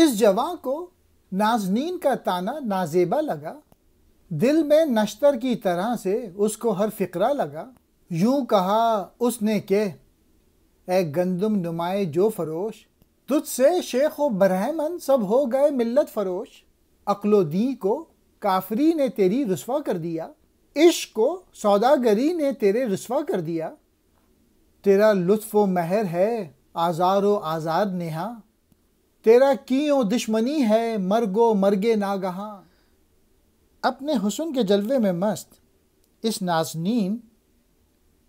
اس جواں کو نازنین کا تانا نازیبا لگا، دل میں نشتر کی طرح سے اس کو ہر فقرہ لگا۔ یوں کہا اس نے کہ اے گندم نمائے جو فروش، تجھ سے شیخ و برہمن سب ہو گئے ملت فروش۔ عقل و دین کو کافری نے تیری رسوا کر دیا، عشق کو سوداگری نے تیرے رسوا کر دیا۔ تیرا لطف و مہر ہے آزار و آزاد نہاں، تیرا کیوں دشمنی ہے مرگ و مرگ ناگہاں۔ اپنے حسن کے جلوے میں مست اس نازنین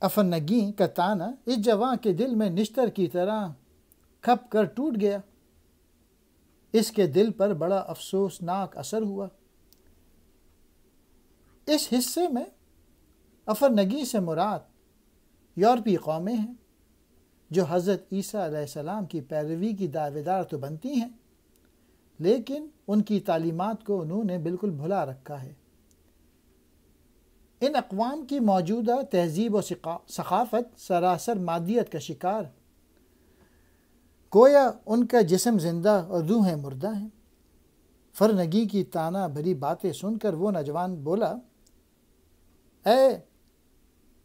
افرنگیں کا تانا اس جواں کے دل میں نشتر کی طرح کھپ کر ٹوٹ گیا۔ اس کے دل پر بڑا افسوسناک اثر ہوا۔ اس حصے میں افرنگی سے مراد یورپی قومیں ہیں جو حضرت عیسیٰ علیہ السلام کی پیروی کی دعوے دار تو بنتی ہیں، لیکن ان کی تعلیمات کو انہوں نے بالکل بھلا رکھا ہے۔ ان اقوام کی موجودہ تہذیب و ثقافت سراسر مادیت کا شکار، گویا ان کا جسم زندہ اور روحیں مردہ ہیں۔ فرنگی کی تانا بھری باتیں سن کر وہ نوجوان بولا، اے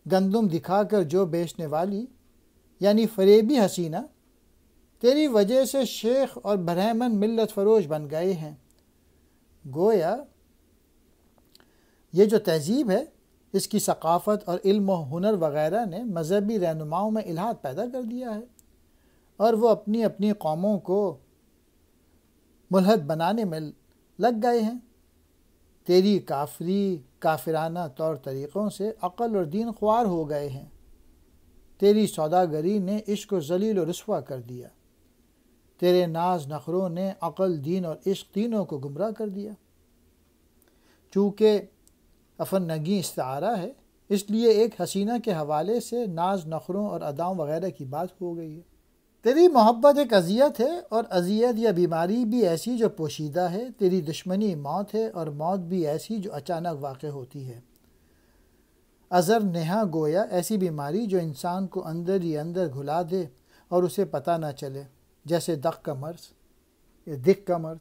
گندم دکھا کر جو بیچنے والی، یعنی فریبی حسینہ، تیری وجہ سے شیخ اور برہمن ملت فروش بن گئے ہیں۔ گویا یہ جو تہذیب ہے، اس کی ثقافت اور علم و ہنر وغیرہ نے مذہبی رہنماؤں میں الحاد پیدا کر دیا ہے، اور وہ اپنی اپنی قوموں کو ملحد بنانے میں لگ گئے ہیں۔ تیری کافرانہ طور طریقوں سے عقل اور دین خوار ہو گئے ہیں۔ تیری سوداگری نے عشق کو ذلیل و رسوا کر دیا۔ تیرے ناز نخروں نے عقل، دین اور عشق تینوں کو گمراہ کر دیا۔ چونکہ افرنگی استعارہ ہے، اس لیے ایک حسینہ کے حوالے سے ناز نخروں اور اداؤں وغیرہ کی بات ہو گئی ہے۔ تیری محبت ایک اذیت ہے، اور اذیت یا بیماری بھی ایسی جو پوشیدہ ہے۔ تیری دشمنی موت ہے، اور موت بھی ایسی جو اچانک واقع ہوتی ہے۔ ازر نہا گویا ایسی بیماری جو انسان کو اندر ہی اندر گھلا دے اور اسے پتہ نہ چلے، جیسے دق کا مرض یا دق کا مرض۔